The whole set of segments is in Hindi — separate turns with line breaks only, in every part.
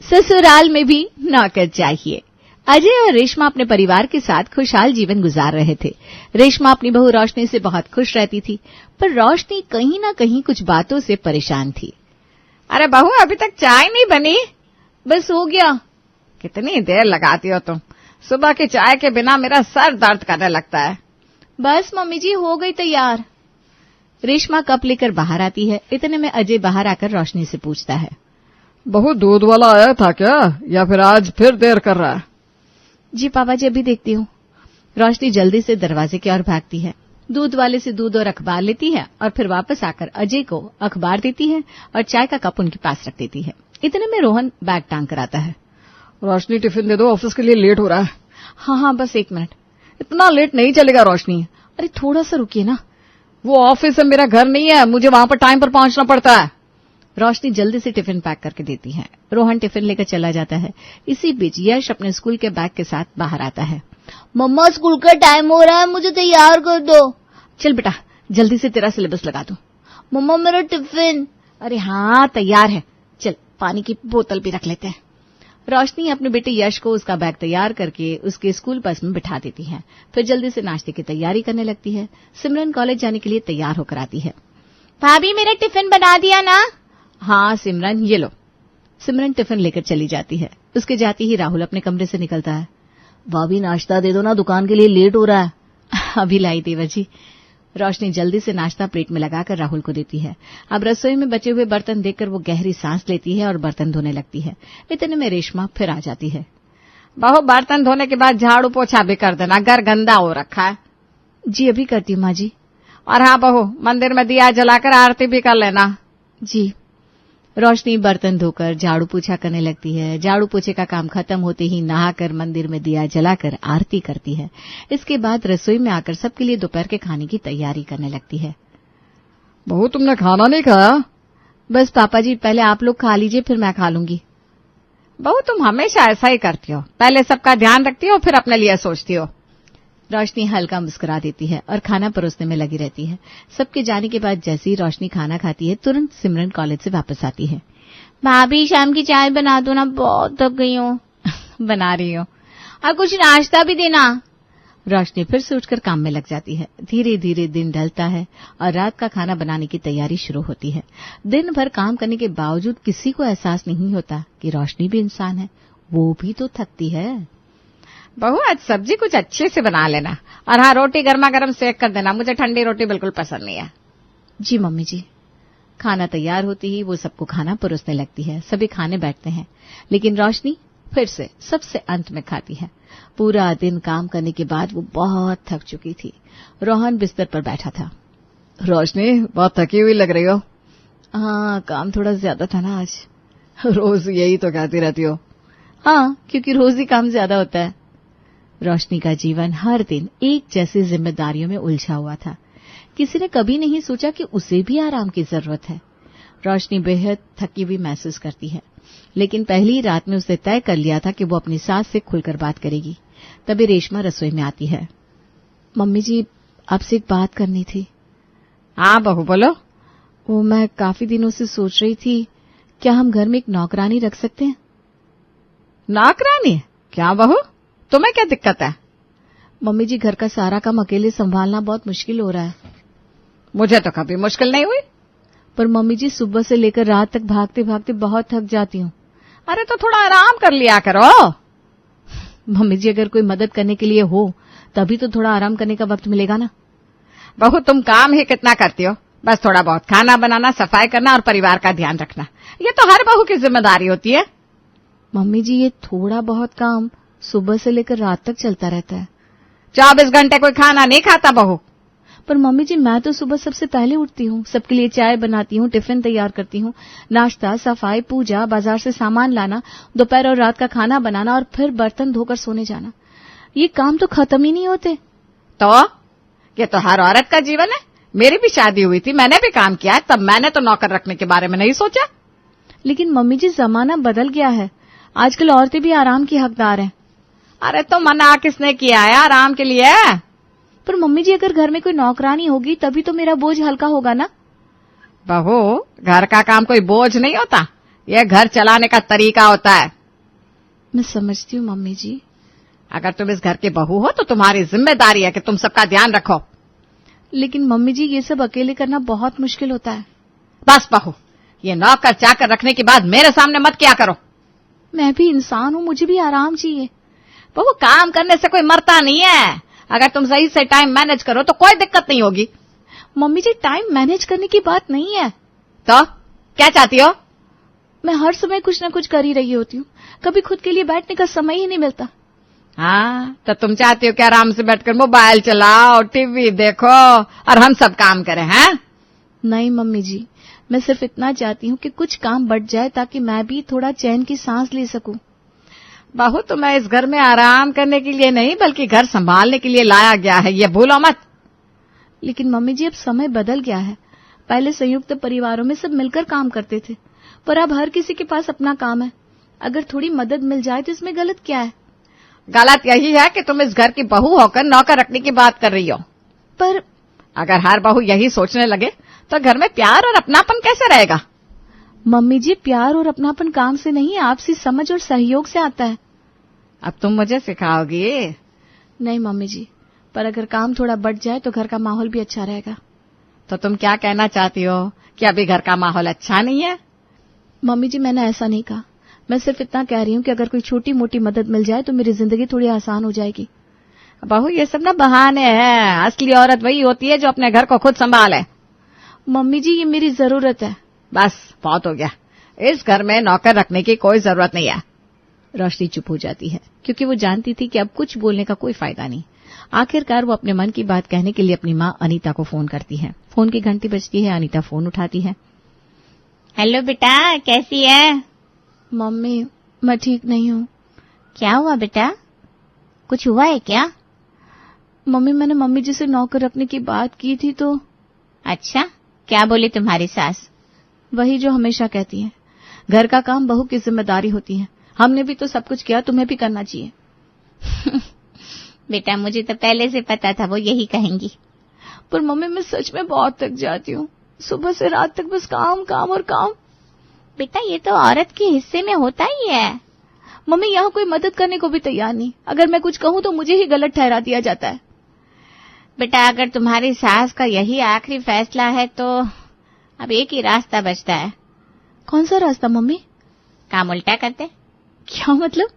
ससुराल में भी नौकर चाहिए। अजय और रेशमा अपने परिवार के साथ खुशहाल जीवन गुजार रहे थे। रेशमा अपनी बहू रोशनी से बहुत खुश रहती थी, पर रोशनी कहीं न कहीं कुछ बातों से परेशान थी।
अरे बहू, अभी तक चाय नहीं बनी?
बस हो गया।
कितनी देर लगाती हो तुम? सुबह की चाय के बिना मेरा सर दर्द करने लगता है।
बस मम्मी जी, हो गई तैयार। रेशमा कप लेकर बाहर आती है। इतने में अजय बाहर आकर रोशनी से पूछता है,
बहू दूध वाला आया था क्या, या फिर आज फिर देर कर रहा है?
जी पापा जी, अभी देखती हूँ। रोशनी जल्दी से दरवाजे की ओर भागती है, दूध वाले से दूध और अखबार लेती है और फिर वापस आकर अजय को अखबार देती है और चाय का कप उनके पास रख देती है। इतने में रोहन बैग टांग कर आता है।
रोशनी, टिफिन दे दो, ऑफिस के लिए लेट हो रहा है।
हाँ हाँ, बस 1 मिनट।
इतना लेट नहीं चलेगा रोशनी।
अरे थोड़ा सा रुकिए ना।
वो ऑफिस है, मेरा घर नहीं है, मुझे वहां पर टाइम पर पहुंचना पड़ता है।
रोशनी जल्दी से टिफिन पैक करके देती है। रोहन टिफिन लेकर चला जाता है। इसी बीच यश अपने स्कूल के बैग के साथ बाहर आता है।
मम्मा, स्कूल का टाइम हो रहा है, मुझे तैयार कर दो।
चल बेटा, जल्दी से तेरा सिलेबस लगा दो।
मम्मा, मेरा टिफिन।
अरे हाँ, तैयार है। चल, पानी की बोतल भी रख लेते हैं। रोशनी अपने बेटे यश को उसका बैग तैयार करके उसके स्कूल बस में बिठा देती है। फिर जल्दी से नाश्ते की तैयारी करने लगती है। सिमरन कॉलेज जाने के लिए तैयार होकर आती है।
भाभी, मेरा टिफिन बना दिया ना?
हाँ सिमरन, ये लो। सिमरन टिफिन लेकर चली जाती है। उसके जाती ही राहुल अपने कमरे से निकलता है।
भाभी, नाश्ता दे दो ना, दुकान के लिए लेट हो रहा है।
अभी लाई देवर जी। रोशनी जल्दी से नाश्ता प्लेट में लगाकर राहुल को देती है। अब रसोई में बचे हुए बर्तन देखकर वो गहरी सांस लेती है और बर्तन धोने लगती है। इतने में रेशमा फिर आ जाती है।
बहू, बर्तन धोने के बाद झाड़ू पोछा भी कर देना, घर गंदा हो रखा है।
जी अभी करती हूँ माँ जी।
और हाँ बहू, मंदिर में दिया जलाकर आरती भी कर लेना।
जी। रोशनी बर्तन धोकर झाड़ू पोछा करने लगती है। झाड़ू पोछे का काम खत्म होते ही नहाकर मंदिर में दिया जलाकर आरती करती है। इसके बाद रसोई में आकर सबके लिए दोपहर के खाने की तैयारी करने लगती है।
बहू, तुमने खाना नहीं खाया?
बस पापा जी, पहले आप लोग खा लीजिए, फिर मैं खा लूंगी।
बहू, तुम हमेशा ऐसा ही करती हो, पहले सबका ध्यान रखती हो फिर अपने लिए सोचती हो।
रोशनी हल्का मुस्कुरा देती है और खाना परोसने में लगी रहती है। सबके जाने के बाद जैसे ही रोशनी खाना खाती है, तुरंत सिमरन कॉलेज से वापस आती है।
भाभी, शाम की चाय बना दो ना, बहुत थक गई हूँ।
बना रही हो।
और कुछ नाश्ता भी देना।
रोशनी फिर से उठकर काम में लग जाती है। धीरे धीरे दिन ढलता है और रात का खाना बनाने की तैयारी शुरू होती है। दिन भर काम करने के बावजूद किसी को एहसास नहीं होता कि रोशनी भी इंसान है, वो भी तो थकती है।
बहू, आज सब्जी कुछ अच्छे से बना लेना, और हाँ, रोटी गर्मा गर्म सेक कर देना, मुझे ठंडी रोटी बिल्कुल पसंद नहीं है।
जी मम्मी जी। खाना तैयार होते ही वो सबको खाना परोसने लगती है। सभी खाने बैठते हैं, लेकिन रोशनी फिर से सबसे अंत में खाती है। पूरा दिन काम करने के बाद वो बहुत थक चुकी थी। रोहन बिस्तर पर बैठा था।
रोशनी, बहुत थकी हुई लग रही हो।
हाँ, काम थोड़ा ज्यादा था ना आज।
रोज यही तो कहती रहती हो।
हाँ, क्योंकि रोज ही काम ज्यादा होता है। रोशनी का जीवन हर दिन एक जैसी जिम्मेदारियों में उलझा हुआ था। किसी ने कभी नहीं सोचा कि उसे भी आराम की जरूरत है। रोशनी बेहद थकी हुई महसूस करती है, लेकिन पहली रात में उसने तय कर लिया था कि वो अपनी सास से खुलकर बात करेगी। तभी रेशमा रसोई में आती है। मम्मी जी, आपसे एक बात करनी थी।
हाँ बहू, बोलो।
वो मैं काफी दिनों से सोच रही थी, क्या हम घर में एक नौकरानी रख सकते हैं?
नौकरानी? क्या बहू, तुम्हें क्या दिक्कत है?
मम्मी जी, घर का सारा काम अकेले संभालना बहुत मुश्किल हो रहा है।
मुझे तो कभी मुश्किल नहीं हुई।
पर मम्मी जी, सुबह से लेकर रात तक भागते भागते बहुत थक जाती हूँ।
अरे तो थोड़ा आराम कर लिया करो।
मम्मी जी, अगर कोई मदद करने के लिए हो तभी तो थोड़ा आराम करने का वक्त मिलेगा ना।
बहू, तुम काम ही कितना करती हो, बस थोड़ा बहुत खाना बनाना, सफाई करना और परिवार का ध्यान रखना, ये तो हर बहू की जिम्मेदारी होती है।
मम्मी जी, ये थोड़ा बहुत काम सुबह से लेकर रात तक चलता रहता है।
24 घंटे कोई खाना नहीं खाता बहू।
पर मम्मी जी, मैं तो सुबह सबसे पहले उठती हूँ, सबके लिए चाय बनाती हूँ, टिफिन तैयार करती हूँ, नाश्ता, सफाई, पूजा, बाजार से सामान लाना, दोपहर और रात का खाना बनाना और फिर बर्तन धोकर सोने जाना। ये काम तो खत्म ही नहीं होते।
तो ये तो हर औरत का जीवन है। मेरी भी शादी हुई थी, मैंने भी काम किया है, तब मैंने तो नौकर रखने के बारे में नहीं सोचा।
लेकिन मम्मी जी, जमाना बदल गया है, आजकल औरतें भी आराम की हकदार हैं।
अरे तो मना किसने किया है आराम के लिए?
पर मम्मी जी, अगर घर में कोई नौकरानी होगी तभी तो मेरा बोझ हल्का होगा ना।
बहू, घर का काम कोई बोझ नहीं होता, ये घर चलाने का तरीका होता है।
मैं समझती हूँ मम्मी जी।
अगर तुम इस घर की बहू हो तो तुम्हारी जिम्मेदारी है कि तुम सबका ध्यान रखो।
लेकिन मम्मी जी ये सब अकेले करना बहुत मुश्किल होता है।
बस बहू, ये नौकर चाकर रखने की बात मेरे सामने मत किया करो।
मैं भी इंसान हूँ, मुझे भी आराम चाहिए।
बहू, काम करने से कोई मरता नहीं है। अगर तुम सही से टाइम मैनेज करो तो कोई दिक्कत नहीं होगी।
मम्मी जी टाइम मैनेज करने की बात नहीं है।
तो क्या चाहती हो?
मैं हर समय कुछ न कुछ कर ही रही होती हूँ, कभी खुद के लिए बैठने का समय ही नहीं मिलता।
हाँ, तो तुम चाहती हो कि आराम से बैठकर मोबाइल चलाओ, टीवी देखो और हम सब काम करें, हैं?
नहीं मम्मी जी, मैं सिर्फ इतना चाहती हूँ कि कुछ काम बढ़ जाए ताकि मैं भी थोड़ा चैन की सांस ले सकूं।
बहू, तुम्हें इस घर में आराम करने के लिए नहीं बल्कि घर संभालने के लिए लाया गया है, ये भूलो मत।
लेकिन मम्मी जी अब समय बदल गया है। पहले संयुक्त परिवारों में सब मिलकर काम करते थे, पर अब हर किसी के पास अपना काम है। अगर थोड़ी मदद मिल जाए तो इसमें गलत क्या है?
गलत यही है कि तुम इस घर की बहू होकर नौकर रखने की बात कर रही हो।
पर
अगर हर बहू यही सोचने लगे तो घर में प्यार और अपनापन कैसे रहेगा?
मम्मी जी प्यार और अपनापन काम से नहीं, आपसी समझ और सहयोग से आता है।
अब तुम मुझे सिखाओगी?
नहीं मम्मी जी, पर अगर काम थोड़ा बढ़ जाए तो घर का माहौल भी अच्छा रहेगा।
तो तुम क्या कहना चाहती हो कि अभी घर का माहौल अच्छा नहीं है?
मम्मी जी मैंने ऐसा नहीं कहा, मैं सिर्फ इतना कह रही हूँ कि अगर कोई छोटी मोटी मदद मिल जाए तो मेरी जिंदगी थोड़ी आसान हो जाएगी।
बहू, ये सब ना बहाने हैं। असली औरत वही होती है जो अपने घर को खुद संभाले।
मम्मी जी ये मेरी जरूरत है।
बस बहुत हो गया, इस घर में नौकर रखने की कोई जरूरत नहीं है।
रोशनी चुप हो जाती है क्योंकि वो जानती थी कि अब कुछ बोलने का कोई फायदा नहीं। आखिरकार वो अपने मन की बात कहने के लिए अपनी माँ अनीता को फोन करती है। फोन की घंटी बजती है, अनीता फोन उठाती है।
हेलो बेटा, कैसी है?
मम्मी मैं ठीक नहीं हूँ।
क्या हुआ बेटा, कुछ हुआ है क्या?
मम्मी मैंने मम्मी जी से नौकर रखने की बात की थी तो।
अच्छा, क्या बोली तुम्हारी सास?
वही जो हमेशा कहती है, घर का काम बहू की जिम्मेदारी होती है। हमने भी तो सब कुछ किया, तुम्हें भी करना चाहिए।
बेटा मुझे तो पहले से पता था वो यही कहेंगी।
पर मम्मी मैं सच में बहुत थक जाती हूँ, सुबह से रात तक बस काम काम और काम।
बेटा ये तो औरत के हिस्से में होता ही है।
मम्मी यहाँ कोई मदद करने को भी तैयार नहीं। अगर मैं कुछ कहूँ तो मुझे ही गलत ठहरा दिया जाता है।
बेटा अगर तुम्हारी सास का यही आखिरी फैसला है तो अब एक ही रास्ता बचता है।
कौन सा रास्ता मम्मी?
काम उल्टा करते।
क्या मतलब?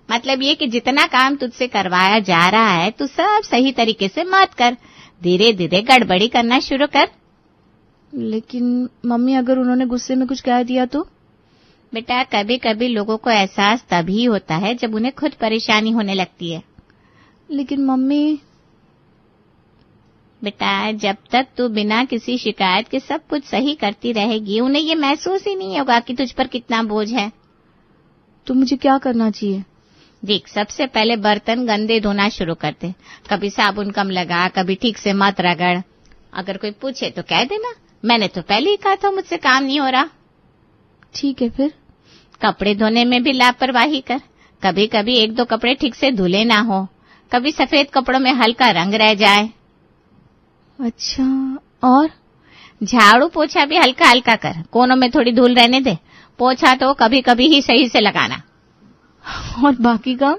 मतलब ये कि जितना काम तुझसे करवाया जा रहा है तू सब सही तरीके से मत कर, धीरे धीरे गड़बड़ी करना शुरू कर।
लेकिन मम्मी अगर उन्होंने गुस्से में कुछ कह दिया तो?
बेटा कभी कभी लोगों को एहसास तभी होता है जब उन्हें खुद परेशानी होने लगती है।
लेकिन मम्मी।
बेटा जब तक तू बिना किसी शिकायत के सब कुछ सही करती रहेगी उन्हें ये महसूस ही नहीं होगा कि तुझ पर कितना बोझ है।
तो मुझे क्या करना चाहिए?
देख, सबसे पहले बर्तन गंदे धोना शुरू कर दे। कभी साबुन कम लगा, कभी ठीक से मत रगड़। अगर कोई पूछे तो कह देना मैंने तो पहले ही कहा था मुझसे काम नहीं हो रहा।
ठीक है। फिर
कपड़े धोने में भी लापरवाही कर। कभी कभी एक दो कपड़े ठीक से धुले ना हो, कभी सफेद कपड़ों में हल्का रंग रह जाए।
अच्छा, और?
झाड़ू पोछा भी हल्का हल्का कर, कोनों में थोड़ी धूल रहने दे। पोछा तो कभी कभी ही सही से लगाना।
और बाकी काम?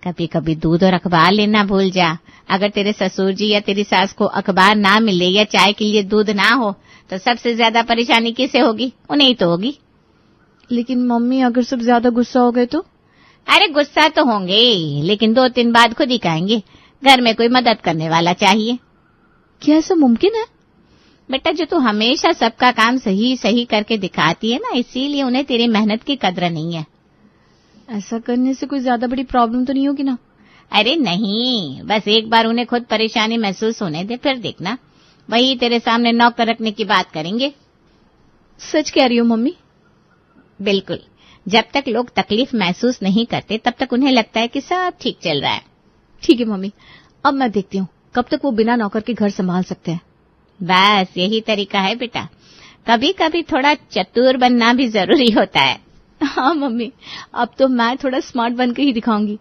कभी कभी दूध और अखबार लेना भूल जा। अगर तेरे ससुर जी या तेरी सास को अखबार ना मिले या चाय के लिए दूध ना हो तो सबसे ज्यादा परेशानी किसे होगी? उन्हें ही तो होगी।
लेकिन मम्मी अगर सब ज्यादा गुस्सा हो गए तो?
अरे गुस्सा तो होंगे लेकिन 2-3 बाद खुद ही कहेंगे घर में कोई मदद करने वाला चाहिए।
क्या ऐसा मुमकिन है?
बेटा जो तू हमेशा सबका काम सही सही करके दिखाती है ना, इसीलिए उन्हें तेरी मेहनत की कद्र नहीं है।
ऐसा करने से कोई ज्यादा बड़ी प्रॉब्लम तो नहीं होगी ना?
अरे नहीं, बस एक बार उन्हें खुद परेशानी महसूस होने दे, फिर देखना वही तेरे सामने नौकर रखने की बात करेंगे।
सच कह रही हो मम्मी?
बिल्कुल। जब तक लोग तकलीफ महसूस नहीं करते तब तक उन्हें लगता है कि सब ठीक चल रहा है।
ठीक है मम्मी, अब मैं देखती हूँ कब तक वो बिना नौकर के घर संभाल सकते हैं।
बस यही तरीका है बेटा, कभी कभी थोड़ा चतुर बनना भी जरूरी होता है।
हाँ मम्मी, अब तो मैं थोड़ा स्मार्ट बन के ही दिखाऊंगी।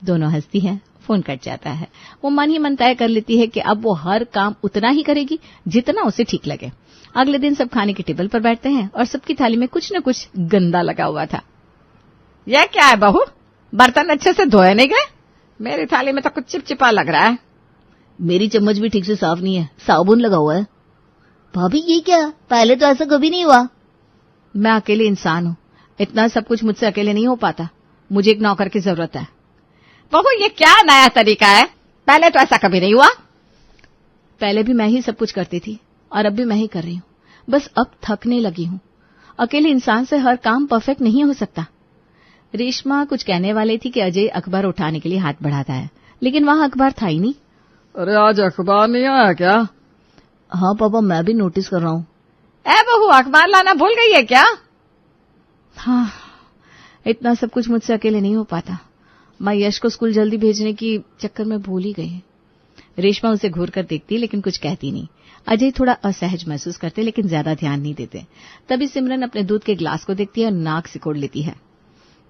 दोनों हंसती हैं, फोन कट जाता है। वो मन ही मन तय कर लेती है कि अब वो हर काम उतना ही करेगी जितना उसे ठीक लगे। अगले दिन सब खाने की टेबल पर बैठते हैं और सबकी थाली में कुछ न कुछ गंदा लगा हुआ था।
यह क्या है बहू, बर्तन अच्छे से धोए नहीं गए? मेरी थाली में तो कुछ चिपचिपा लग रहा है।
मेरी चम्मच भी ठीक से साफ नहीं है, साबुन लगा हुआ है। भाभी ये क्या, पहले तो ऐसा कभी नहीं हुआ। मैं अकेले इंसान हूँ, इतना सब कुछ मुझसे अकेले नहीं हो पाता, मुझे एक नौकर की जरूरत है।
बहू ये क्या नया तरीका है, पहले तो ऐसा कभी नहीं हुआ।
पहले भी मैं ही सब कुछ करती थी और अब भी मैं ही कर रही हूँ, बस अब थकने लगी हूँ। अकेले इंसान से हर काम परफेक्ट नहीं हो सकता। रेशमा कुछ कहने वाली थी कि अजय अखबार उठाने के लिए हाथ बढ़ाता है, लेकिन वहां अखबार था ही नहीं।
अरे आज अखबार नहीं आया क्या?
हाँ पापा, मैं भी नोटिस कर रहा हूँ।
ए बहू, अखबार लाना भूल गई है क्या?
हाँ, इतना सब कुछ मुझसे अकेले नहीं हो पाता। मैं यश को स्कूल जल्दी भेजने की चक्कर में भूल ही गई। रेशमा उसे घूर कर देखती लेकिन कुछ कहती नहीं। अजय थोड़ा असहज महसूस करते लेकिन ज्यादा ध्यान नहीं देते। तभी सिमरन अपने दूध के गिलास को देखती है और नाक सिकोड़ लेती है।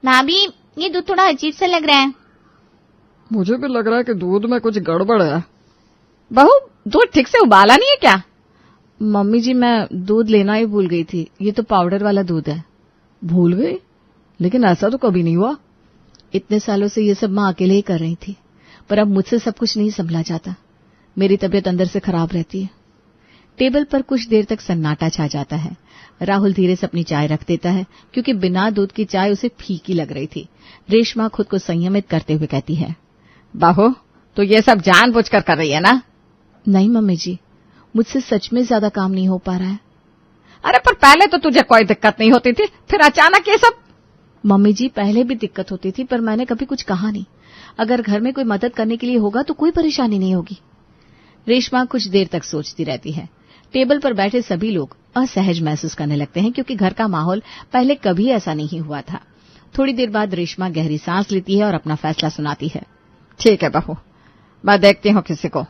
भाभी ये दूध थोड़ा अजीब सा लग रहा है।
मुझे भी लग रहा है कि दूध में कुछ गड़बड़ है।
बहू दूध ठीक से उबाला नहीं है क्या?
मम्मी जी, मैं दूध लेना ही भूल गई थी, ये तो पाउडर वाला दूध है।
भूल गई? लेकिन ऐसा तो कभी नहीं हुआ।
इतने सालों से ये सब माँ अकेले ही कर रही थी, पर अब मुझसे सब कुछ नहीं संभला जाता। मेरी तबीयत अंदर से खराब रहती है। टेबल पर कुछ देर तक सन्नाटा छा जाता है। राहुल धीरे से अपनी चाय रख देता है क्योंकि बिना दूध की चाय उसे फीकी लग रही थी। रेशमा खुद को संयमित करते हुए कहती है,
बहू तो ये सब जानबूझकर कर रही है ना?
नहीं मम्मी जी, मुझसे सच में ज्यादा काम नहीं हो पा रहा है।
अरे पर पहले तो तुझे कोई दिक्कत नहीं होती थी, फिर अचानक ये सब।
मम्मी जी, पहले भी दिक्कत होती थी पर मैंने कभी कुछ कहा नहीं। अगर घर में कोई मदद करने के लिए होगा तो कोई परेशानी नहीं होगी। रेशमा कुछ देर तक सोचती रहती है। टेबल पर बैठे सभी लोग असहज महसूस करने लगते हैं क्योंकि घर का माहौल पहले कभी ऐसा नहीं हुआ था। थोड़ी देर बाद रेशमा गहरी सांस लेती है और अपना फैसला सुनाती है।
ठीक है बहू, मैं देखती हूँ किसी को।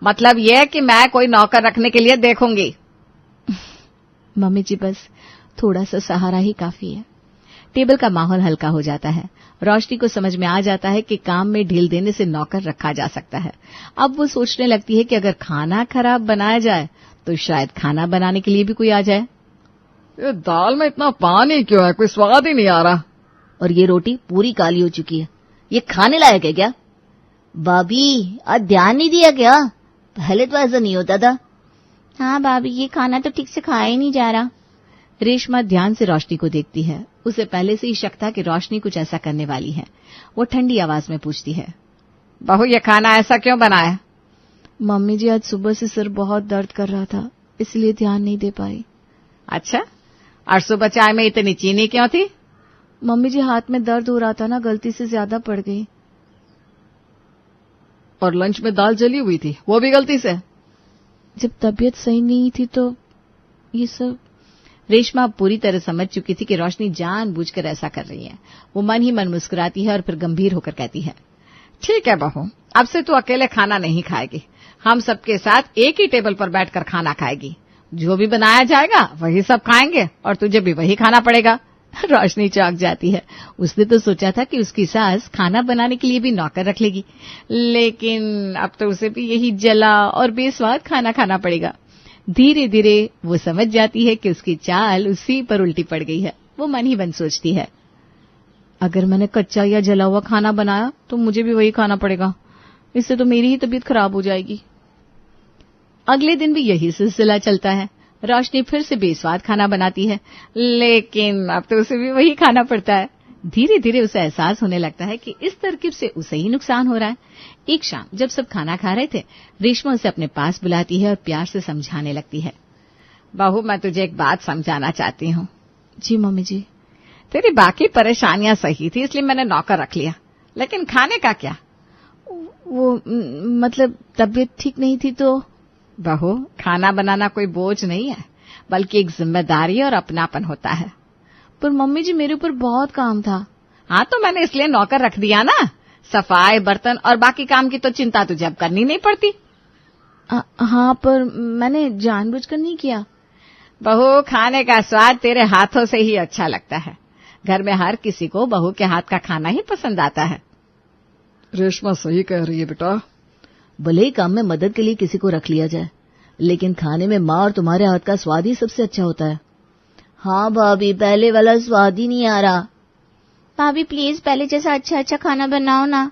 मतलब ये है कि मैं कोई नौकर रखने के लिए देखूंगी।
मम्मी जी, बस थोड़ा सा सहारा ही काफी है। टेबल का माहौल हल्का हो जाता है। रोशनी को समझ में आ जाता है कि काम में ढील देने से नौकर रखा जा सकता है। अब वो सोचने लगती है कि अगर खाना खराब बनाया जाए तो शायद खाना बनाने के लिए भी कोई आ जाए।
ये दाल में इतना पानी क्यों है, कोई स्वाद ही नहीं आ रहा।
और ये रोटी पूरी काली हो चुकी है, ये खाने लायक है क्या? भाभी आज ध्यान नहीं दिया क्या? पहले तो ऐसा नहीं होता था।
हाँ भाभी, ये खाना तो ठीक से खाया ही नहीं जा रहा।
रेशमा ध्यान से रोशनी को देखती है। उसे पहले से ही शक था कि रोशनी कुछ ऐसा करने वाली है। वो ठंडी आवाज में पूछती है,
बहू ये खाना ऐसा क्यों बनाया?
मम्मी जी, आज सुबह से सिर बहुत दर्द कर रहा था, इसलिए ध्यान नहीं दे पाई।
अच्छा, और सुबह चाय में इतनी चीनी क्यों थी?
मम्मी जी, हाथ में दर्द हो रहा था ना, गलती से ज्यादा पड़ गई।
और लंच में दाल जली हुई थी, वो भी गलती से?
जब तबीयत सही नहीं थी तो ये सब। रेशमा पूरी तरह समझ चुकी थी कि रोशनी जानबूझकर ऐसा कर रही है। वो मन ही मन मुस्कुराती है और फिर गंभीर होकर कहती है,
ठीक है बहू, अब से तू अकेले खाना नहीं खाएगी, हम सबके साथ एक ही टेबल पर बैठकर खाना खाएगी। जो भी बनाया जाएगा वही सब खाएंगे और तुझे भी वही खाना पड़ेगा।
रोशनी चौंक जाती है। उसने तो सोचा था कि उसकी सास खाना बनाने के लिए भी नौकर रख लेगी, लेकिन अब तो उसे भी यही जला और बेस्वाद खाना खाना पड़ेगा। धीरे धीरे वो समझ जाती है कि उसकी चाल उसी पर उल्टी पड़ गई है। वो मन ही मन सोचती है, अगर मैंने कच्चा या जला हुआ खाना बनाया तो मुझे भी वही खाना पड़ेगा, इससे तो मेरी ही तबीयत खराब हो जाएगी। अगले दिन भी यही सिलसिला चलता है। रोशनी फिर से बेस्वाद खाना बनाती है, लेकिन अब तो उसे भी वही खाना पड़ता है। धीरे धीरे उसे एहसास होने लगता है कि इस तरकीब से उसे ही नुकसान हो रहा है। एक शाम जब सब खाना खा रहे थे, रेशमा उसे अपने पास बुलाती है और प्यार से समझाने लगती है।
बहू, मैं तुझे एक बात समझाना चाहती हूँ।
जी मम्मी जी।
तेरी बाकी परेशानियां सही थी, इसलिए मैंने नौकर रख लिया, लेकिन खाने का क्या?
वो मतलब तबीयत ठीक नहीं थी तो।
बहू, खाना बनाना कोई बोझ नहीं है, बल्कि एक जिम्मेदारी और अपनापन होता है।
पर मम्मी जी, मेरे ऊपर बहुत काम था।
हाँ, तो मैंने इसलिए नौकर रख दिया ना। सफाई, बर्तन और बाकी काम की तो चिंता तुझे अब करनी नहीं पड़ती।
हाँ, पर मैंने जानबूझकर नहीं किया।
बहू, खाने का स्वाद तेरे हाथों से ही अच्छा लगता है। घर में हर किसी को बहू के हाथ का खाना ही पसंद आता है।
रेशमा सही कह रही है बेटा।
भले ही काम में मदद के लिए किसी को रख लिया जाए, लेकिन खाने में माँ और तुम्हारे हाथ का स्वाद ही सबसे अच्छा होता है। हाँ भाभी, पहले वाला स्वाद ही नहीं आ रहा।
भाभी प्लीज पहले जैसा अच्छा अच्छा खाना बनाओ ना।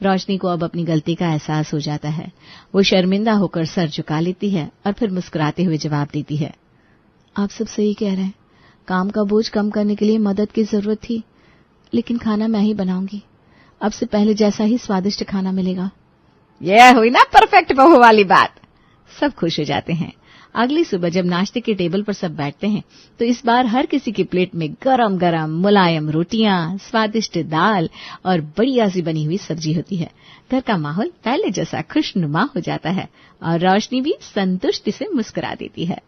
रोशनी को अब अपनी गलती का एहसास हो जाता है। वो शर्मिंदा होकर सर झुका लेती है और फिर मुस्कुराते हुए जवाब देती है, आप सब सही कह रहे हैं। काम का बोझ कम करने के लिए मदद की जरूरत थी, लेकिन खाना मैं ही बनाऊंगी। अब से पहले जैसा ही स्वादिष्ट खाना मिलेगा।
यह हुई ना परफेक्ट बहू वाली बात।
सब खुश हो जाते हैं। अगली सुबह जब नाश्ते के टेबल पर सब बैठते हैं तो इस बार हर किसी की प्लेट में गरम गरम मुलायम रोटियां, स्वादिष्ट दाल और बढ़िया सी बनी हुई सब्जी होती है। घर का माहौल पहले जैसा खुशनुमा हो जाता है और रोशनी भी संतुष्टि से मुस्कुरा देती है।